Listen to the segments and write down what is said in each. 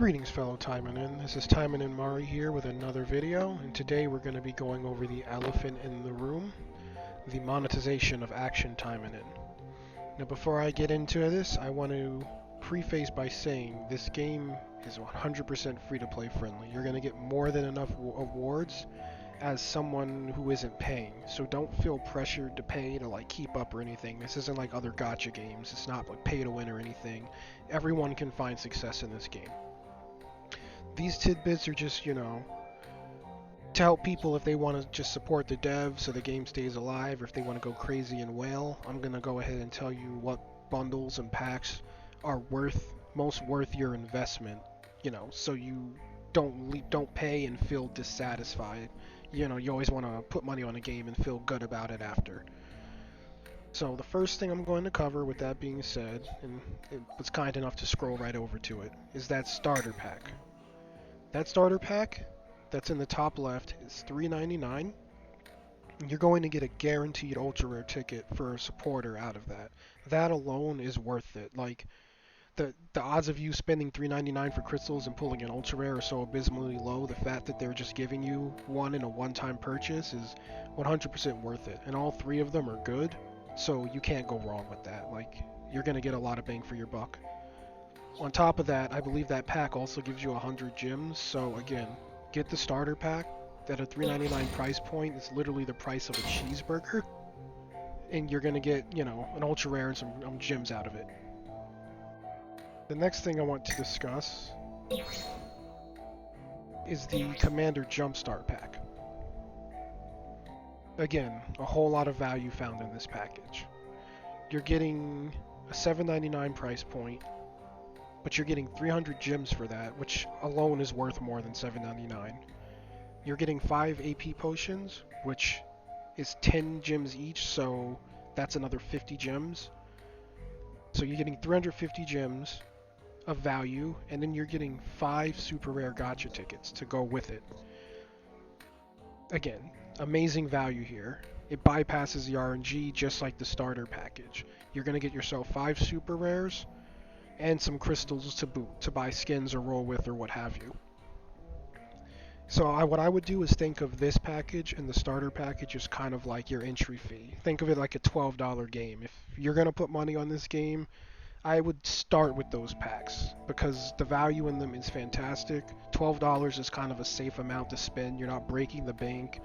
Greetings fellow Taimanin, this is Taimanin Mari here with another video, and today we're going to be going over the elephant in the room, the monetization of action Taimanin. Now before I get into this, I want to preface by saying this game is 100% free-to-play friendly. You're going to get more than enough awards as someone who isn't paying, so don't feel pressured to pay to like keep up or anything. This isn't like other gacha games, it's not like pay to win or anything. Everyone can find success in this game. These tidbits are just, to help people if they want to just support the dev so the game stays alive, or if they want to go crazy and whale. I'm going to go ahead and tell you what bundles and packs are most worth your investment, so you don't pay and feel dissatisfied. You always want to put money on a game and feel good about it after. So the first thing I'm going to cover, with that being said, and it was kind enough to scroll right over to it, is that starter pack. That starter pack that's in the top left is $3.99. You're going to get a guaranteed ultra rare ticket for a supporter out of that. That alone is worth it. Like the odds of you spending $3.99 for crystals and pulling an ultra rare are so abysmally low. The fact that they're just giving you one in a one-time purchase is 100% worth it. And all three of them are good, so you can't go wrong with that. Like, you're going to get a lot of bang for your buck. On top of that, I believe that pack also gives you 100 gems, so again, get the starter pack. At a $3.99 price point, it's literally the price of a cheeseburger, and you're gonna get, an ultra rare and some gems out of it. The next thing I want to discuss is the Commander Jumpstart pack. Again, a whole lot of value found in this package. You're getting a $7.99 price point, but you're getting 300 gems for that, which alone is worth more than $7.99. You're getting 5 AP potions, which is 10 gems each, so that's another 50 gems. So you're getting 350 gems of value, and then you're getting 5 super rare gacha tickets to go with it. Again, amazing value here. It bypasses the RNG just like the starter package. You're going to get yourself 5 super rares, and some crystals to boot, to buy skins or roll with or what have you. So what I would do is think of this package and the starter package as kind of like your entry fee. Think of it like a $12 game. If you're going to put money on this game, I would start with those packs because the value in them is fantastic. $12 is kind of a safe amount to spend. You're not breaking the bank,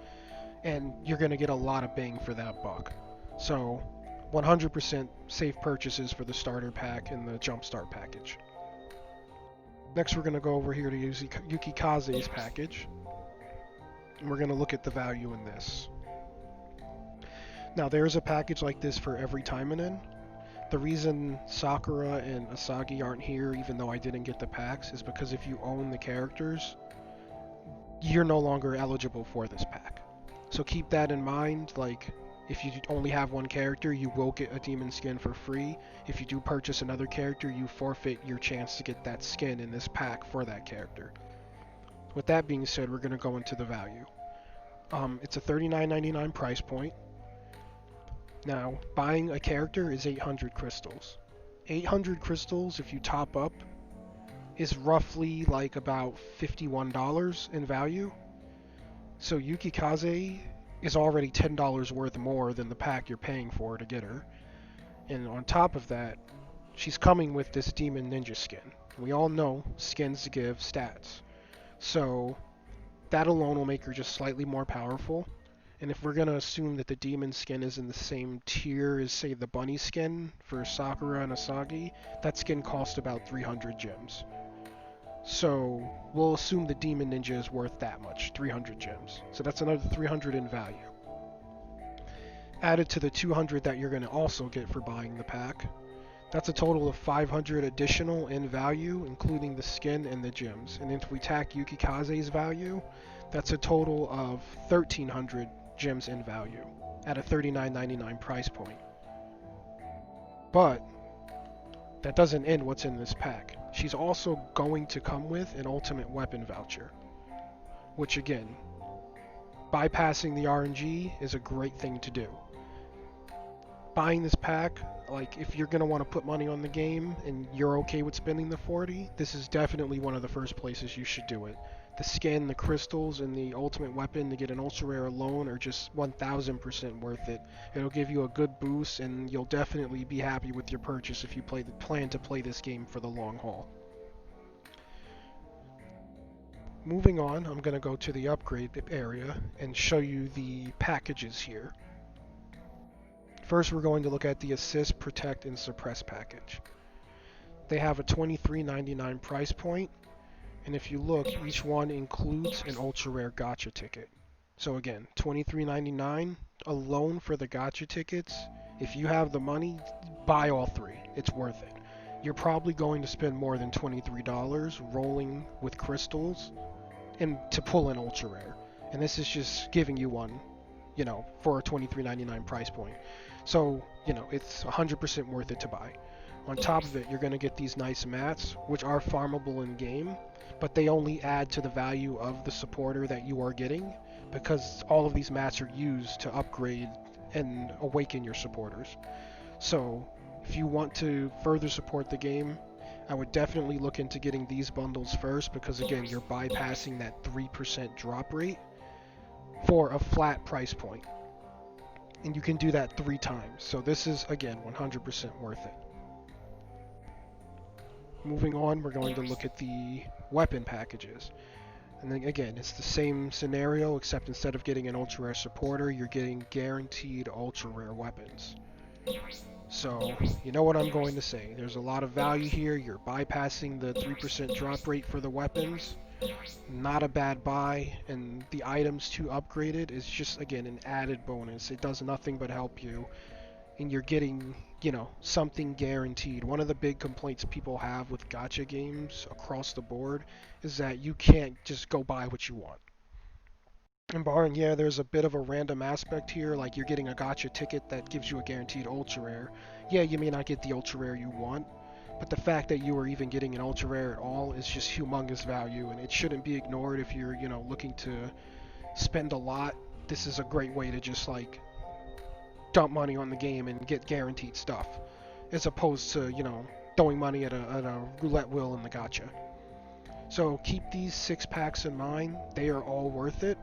and you're going to get a lot of bang for that buck. So 100% safe purchases for the starter pack and the Jumpstart package. Next, we're going to go over here to Yukikaze's package, and we're going to look at the value in this. Now, there's a package like this for every Taimanin. The reason Sakura and Asagi aren't here, even though I didn't get the packs, is because if you own the characters, you're no longer eligible for this pack. So keep that in mind. Like, if you only have one character, you will get a demon skin for free. If you do purchase another character, you forfeit your chance to get that skin in this pack for that character. With that being said, we're going to go into the value. It's a $39.99 price point. Now, buying a character is 800 crystals. 800 crystals, if you top up, is roughly like about $51 in value. So Yukikaze is already $10 worth more than the pack you're paying for to get her. And on top of that, she's coming with this Demon Ninja skin. We all know skins give stats. So that alone will make her just slightly more powerful. And if we're going to assume that the Demon skin is in the same tier as, say, the Bunny skin for Sakura and Asagi, that skin costs about 300 gems. So we'll assume the Demon Ninja is worth that much, 300 gems. So that's another 300 in value. Added to the 200 that you're going to also get for buying the pack, that's a total of 500 additional in value, including the skin and the gems. And if we tack Yukikaze's value, that's a total of 1,300 gems in value at a $39.99 price point. But that doesn't end what's in this pack. She's also going to come with an ultimate weapon voucher, which again, bypassing the RNG is a great thing to do. buying this pack, like if you're gonna want to put money on the game and you're okay with spending the 40, this is definitely one of the first places you should do it. The skin, the crystals, and the ultimate weapon to get an ultra rare alone are just 1000% worth it. It'll give you a good boost, and you'll definitely be happy with your purchase if you plan to play this game for the long haul. Moving on, I'm going to go to the upgrade area and show you the packages here. First, we're going to look at the Assist, Protect, and Suppress package. They have a $23.99 price point, and if you look, each one includes an ultra rare gacha ticket. So again, $23.99 alone for the gacha tickets. If you have the money, buy all three. It's worth it. You're probably going to spend more than $23 rolling with crystals and to pull an ultra rare. And this is just giving you one, for a $23.99 price point. So, it's 100% worth it to buy. On top of it, you're going to get these nice mats, which are farmable in game, but they only add to the value of the supporter that you are getting, because all of these mats are used to upgrade and awaken your supporters. So, if you want to further support the game, I would definitely look into getting these bundles first, because again, you're bypassing that 3% drop rate for a flat price point. And you can do that 3 times. So this is, again, 100% worth it. Moving on, we're going to look at the weapon packages. And then again, it's the same scenario, except instead of getting an ultra rare supporter, you're getting guaranteed ultra rare weapons. So, you know what I'm going to say. There's a lot of value here. You're bypassing the 3% drop rate for the weapons. Not a bad buy, and the items to upgrade it is just, again, an added bonus. It does nothing but help you, and you're getting, something guaranteed. One of the big complaints people have with gacha games across the board is that you can't just go buy what you want. And barring, there's a bit of a random aspect here, like you're getting a gacha ticket that gives you a guaranteed ultra rare. Yeah, you may not get the ultra rare you want, but the fact that you are even getting an ultra rare at all is just humongous value, and it shouldn't be ignored if you're, looking to spend a lot. This is a great way to just dump money on the game and get guaranteed stuff, as opposed to, throwing money at a roulette wheel in the gacha. So keep these 6 packs in mind. They are all worth it.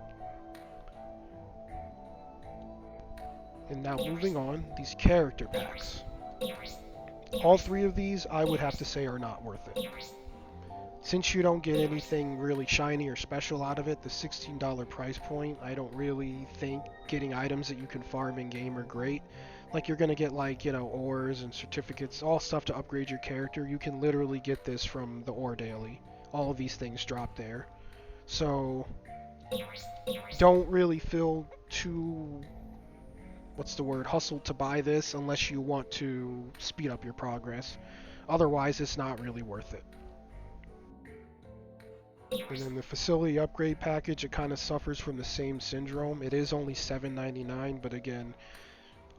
And now moving on, these character packs. All 3 of these, I would have to say, are not worth it. Since you don't get anything really shiny or special out of it, the $16 price point, I don't really think getting items that you can farm in-game are great. Like, you're gonna get, ores and certificates, all stuff to upgrade your character. You can literally get this from the ore daily. All of these things drop there. So, don't really feel too hustled to buy this unless you want to speed up your progress. Otherwise, it's not really worth it. And then the facility upgrade package, it kind of suffers from the same syndrome. It is only $7.99, but again,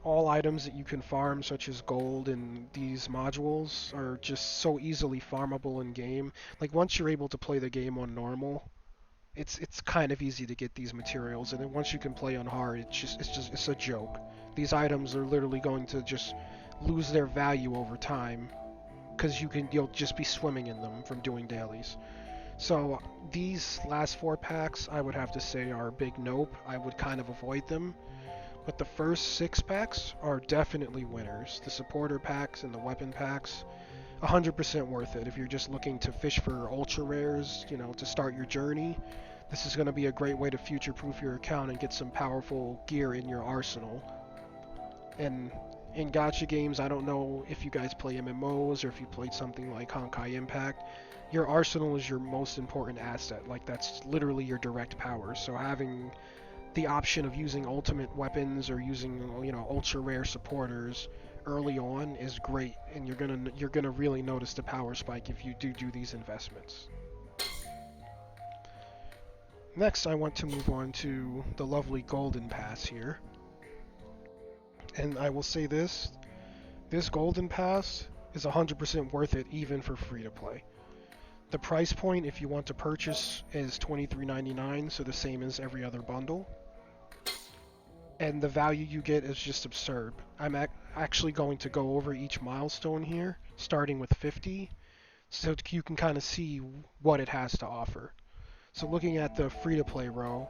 all items that you can farm, such as gold and these modules, are just so easily farmable in game. Like, once you're able to play the game on normal, it's kind of easy to get these materials, and then once you can play on hard, it's a joke. These items are literally going to just lose their value over time, because you'll just be swimming in them from doing dailies. So these last 4 packs, I would have to say, are a big nope. I would kind of avoid them. But the first 6 packs are definitely winners. The supporter packs and the weapon packs, 100% worth it. If you're just looking to fish for ultra rares, to start your journey, this is going to be a great way to future-proof your account and get some powerful gear in your arsenal. And in gacha games, I don't know if you guys play MMOs or if you played something like Honkai Impact, your arsenal is your most important asset. Like, that's literally your direct power. So having the option of using ultimate weapons or using, ultra rare supporters early on is great, and you're gonna really notice the power spike if you do these investments. Next, I want to move on to the lovely Golden Pass here. And I will say this Golden Pass is 100% worth it even for free to play. The price point, if you want to purchase, is $23.99, so the same as every other bundle. and the value you get is just absurd. I'm actually going to go over each milestone here, starting with 50, so you can kind of see what it has to offer. So looking at the free-to-play row,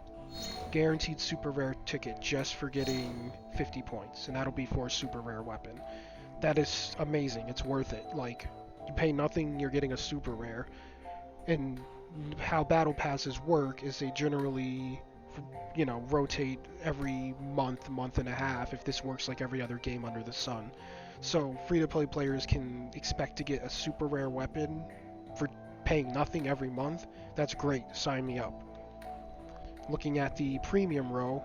guaranteed super rare ticket just for getting 50 points, and that'll be for a super rare weapon. That is amazing. It's worth it. Like, you pay nothing, you're getting a super rare. And how battle passes work is they generally, rotate every month, month and a half, if this works like every other game under the sun. So free-to-play players can expect to get a super rare weapon for paying nothing every month. That's great. Sign me up. Looking at the premium row,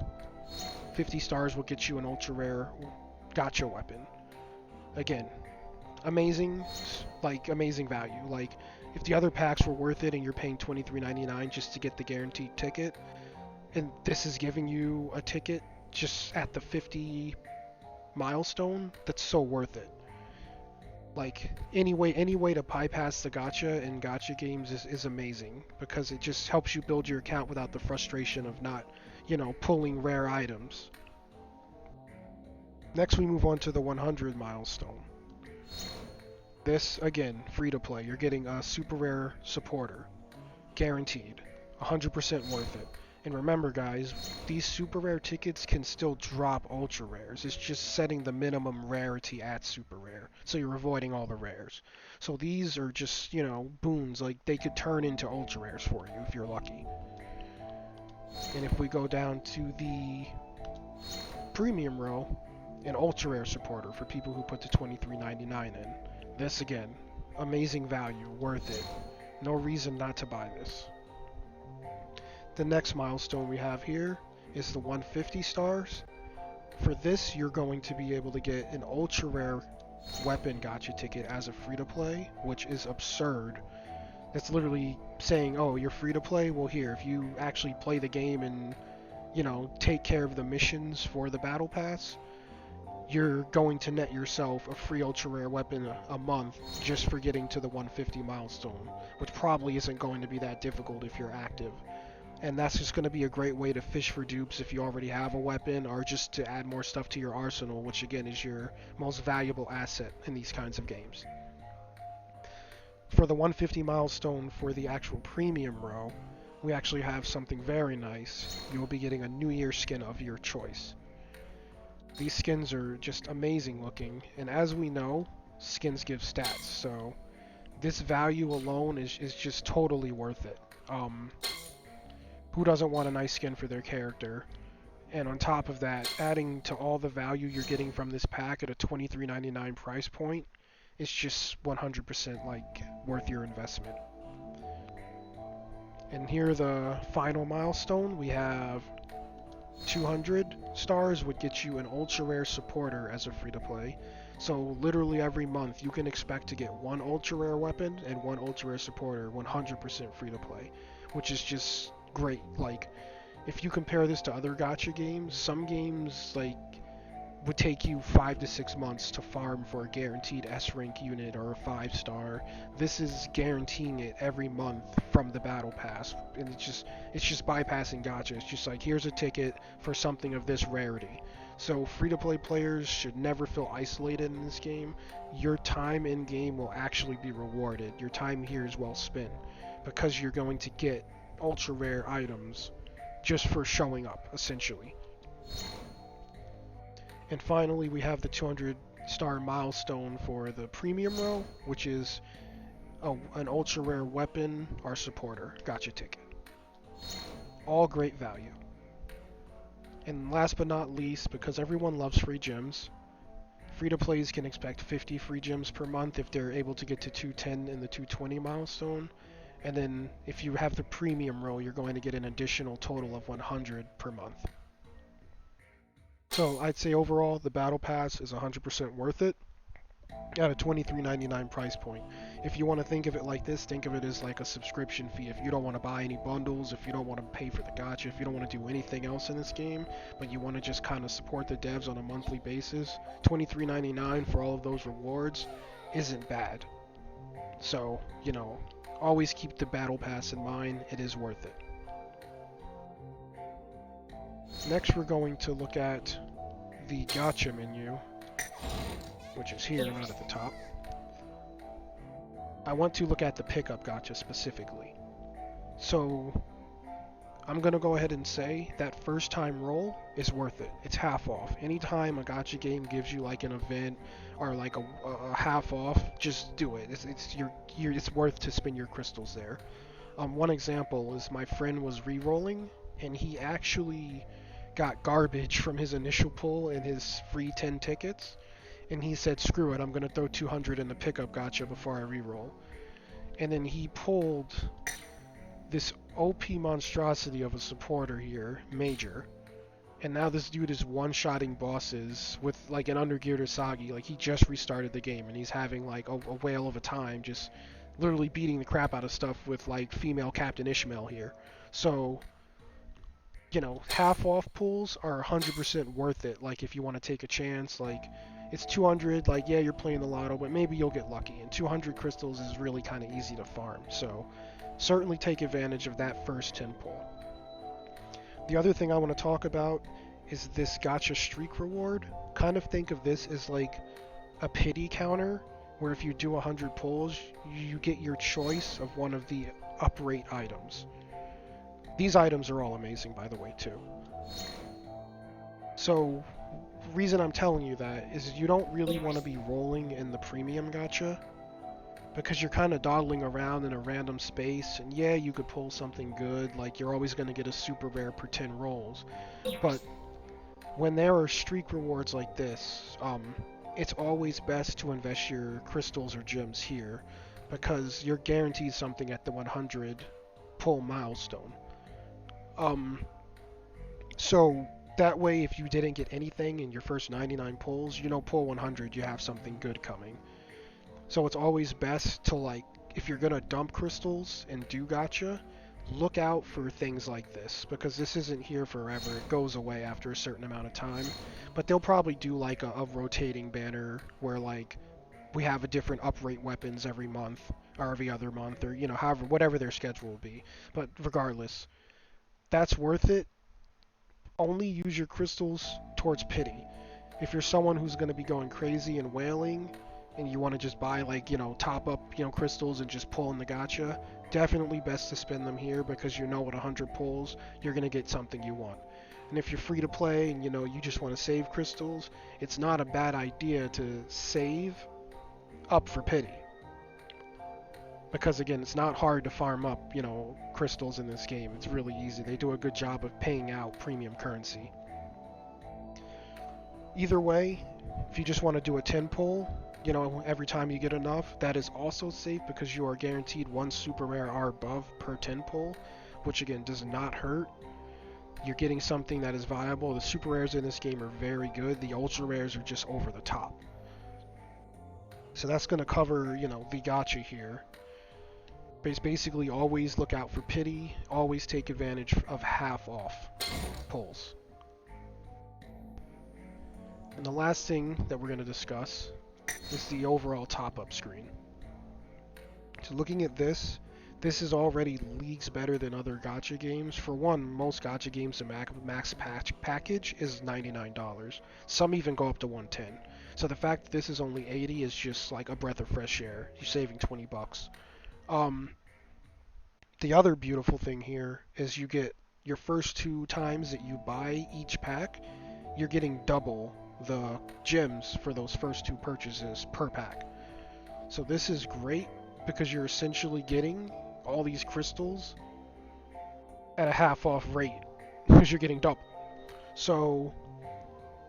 50 stars will get you an ultra rare gacha weapon. Again, amazing, amazing value. Like, if the other packs were worth it and you're paying $23.99 just to get the guaranteed ticket, and this is giving you a ticket just at the 50 milestone, that's so worth it. Like, any way to bypass the gacha in gacha games is amazing, because it just helps you build your account without the frustration of not, pulling rare items. Next we move on to the 100 milestone. This, again, free to play. You're getting a super rare supporter. Guaranteed. 100% worth it. And remember guys, these super rare tickets can still drop ultra rares. It's just setting the minimum rarity at super rare. So you're avoiding all the rares. So these are just, boons. Like, they could turn into ultra rares for you if you're lucky. And if we go down to the premium row, an ultra rare supporter for people who put the $23.99 in. This again, amazing value, worth it. No reason not to buy this. The next milestone we have here is the 150 stars. For this, you're going to be able to get an ultra rare weapon gacha ticket as a free to play, which is absurd. That's literally saying, oh, you're free to play? Well, here, if you actually play the game and, take care of the missions for the battle pass, you're going to net yourself a free ultra rare weapon a month just for getting to the 150 milestone, which probably isn't going to be that difficult if you're active. And that's just going to be a great way to fish for dupes if you already have a weapon, or just to add more stuff to your arsenal, which again is your most valuable asset in these kinds of games. For the 150 milestone for the actual premium row, we actually have something very nice. You will be getting a New Year skin of your choice. These skins are just amazing looking, and as we know, skins give stats, so this value alone is just totally worth it. Who doesn't want a nice skin for their character? And on top of that, adding to all the value you're getting from this pack at a $23.99 price point, it's just 100% worth your investment. And here the final milestone, we have 200 stars would get you an ultra rare supporter as a free to play. So literally every month you can expect to get one ultra rare weapon and one ultra rare supporter 100% free to play, which is just great. Like, if you compare this to other gacha games, some games would take you 5 to 6 months to farm for a guaranteed S rank unit or a 5-star. This is guaranteeing it every month from the battle pass, and it's just bypassing gacha. It's just like, here's a ticket for something of this rarity. So free-to-play players should never feel isolated in this game. Your time in game will actually be rewarded. Your time here is well spent, because you're going to get ultra rare items just for showing up, essentially. And finally, we have the 200 star milestone for the premium row, which is an ultra rare weapon or supporter gacha ticket. All great value. And last but not least, because everyone loves free gems, free-to-plays can expect 50 free gems per month if they're able to get to 210 in the 220 milestone. And then if you have the premium row, you're going to get an additional total of 100 per month. So I'd say overall the battle pass is 100% worth it at a $23.99 price point. If you want to think of it like this, think of it as like a subscription fee. If you don't want to buy any bundles, if you don't want to pay for the gacha, if you don't want to do anything else in this game, but you want to just kind of support the devs on a monthly basis, $23.99 for all of those rewards isn't bad. So, always keep the battle pass in mind. It is worth it. Next, we're going to look at the gacha menu, which is here, not at the top. I want to look at the pickup gacha specifically. So I'm going to go ahead and say that first time roll is worth it. It's half off. Anytime a gacha game gives you like an event or like a half off, just do it. It's worth to spin your crystals there. One example is my friend was re-rolling and he actually got garbage from his initial pull and his free 10 tickets, and he said, screw it, I'm going to throw 200 in the pickup gacha before I re-roll. And then he pulled this OP monstrosity of a supporter here, Major, and now this dude is one-shotting bosses with like an undergeared Usagi. Like, he just restarted the game and he's having like a whale of a time just literally beating the crap out of stuff with like female Captain Ishmael here. So, you know, half off pulls are 100% worth it. Like, if you want to take a chance, like, it's 200, like, yeah, you're playing the lotto, but maybe you'll get lucky. And 200 crystals is really kind of easy to farm. So certainly take advantage of that first 10 pull. The other thing I want to talk about is this gacha streak reward. Kind of think of this as like a pity counter, where if you do 100 pulls, you get your choice of one of the uprate items. These items are all amazing, by the way, too. So, reason I'm telling you that is you don't really want to be rolling in the premium gacha, because you're kind of dawdling around in a random space, and yeah, you could pull something good, like you're always going to get a super rare per 10 rolls, but when there are streak rewards like this, it's always best to invest your crystals or gems here, because you're guaranteed something at the 100 pull milestone. So that way, if you didn't get anything in your first 99 pulls, you know, pull 100, you have something good coming. So it's always best to, like, if you're gonna dump crystals and do gacha, look out for things like this, because this isn't here forever. It goes away after a certain amount of time. But they'll probably do like a rotating banner where, like, we have a different uprate weapons every month or every other month, or, you know, however, whatever their schedule will be. But regardless, that's worth it. Only use your crystals towards pity. If you're someone who's going to be going crazy and wailing, and you want to just buy, like, you know, top up, you know, crystals and just pull in the gacha, definitely best to spend them here, because you know, at 100 pulls, you're going to get something you want. And if you're free to play and, you know, you just want to save crystals, it's not a bad idea to save up for pity. Because again, it's not hard to farm up, you know, crystals in this game. It's really easy. They do a good job of paying out premium currency. Either way, if you just want to do a 10 pull, you know, every time you get enough, that is also safe, because you are guaranteed one super rare or above per 10 pull, which again does not hurt. You're getting something that is viable. The super rares in this game are very good. The ultra rares are just over the top. So that's going to cover, you know, the gacha here. Basically, always look out for pity, always take advantage of half off pulls. And the last thing that we're going to discuss is the overall top-up screen. So looking at this is already leagues better than other gacha games. For one, most gacha games, the max package is $99. Some even go up to $110. So the fact that this is only $80 is just like a breath of fresh air. You're saving $20. The other beautiful thing here is you get your first 2 times that you buy each pack, you're getting double the gems for those first 2 purchases per pack. So this is great, because you're essentially getting all these crystals at a half off rate, because you're getting double. So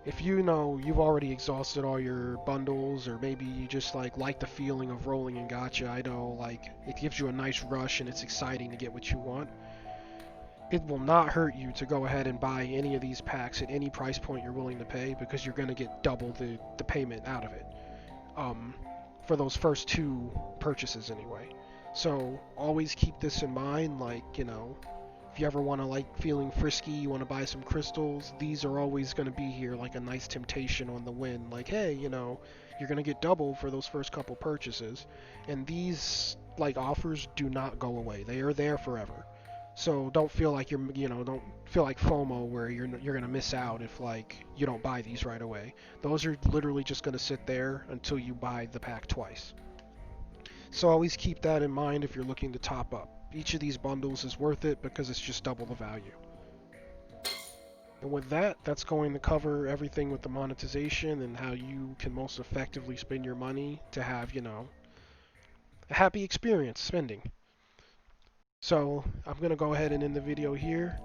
if you know you've already exhausted all your bundles, or maybe you just like the feeling of rolling in gacha, I know, like, it gives you a nice rush and it's exciting to get what you want, it will not hurt you to go ahead and buy any of these packs at any price point you're willing to pay, because you're going to get double the payment out of it, for those first 2 purchases anyway. So always keep this in mind. Like, you know, if you ever want to, like, feeling frisky, you want to buy some crystals, these are always going to be here, like a nice temptation on the win. Like, hey, you know, you're going to get double for those first couple purchases. And these, like, offers do not go away. They are there forever. So don't feel like don't feel like FOMO where you're gonna miss out if like you don't buy these right away. Those are literally just gonna sit there until you buy the pack twice. So always keep that in mind if you're looking to top up. Each of these bundles is worth it because it's just double the value. And with that, that's going to cover everything with the monetization and how you can most effectively spend your money to have, a happy experience spending. So I'm going to go ahead and end the video here.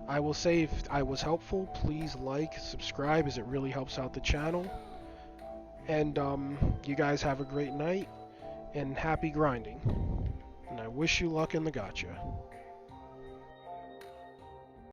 I will say if I was helpful, please like, subscribe as it really helps out the channel. And you guys have a great night and happy grinding. And I wish you luck in the gacha.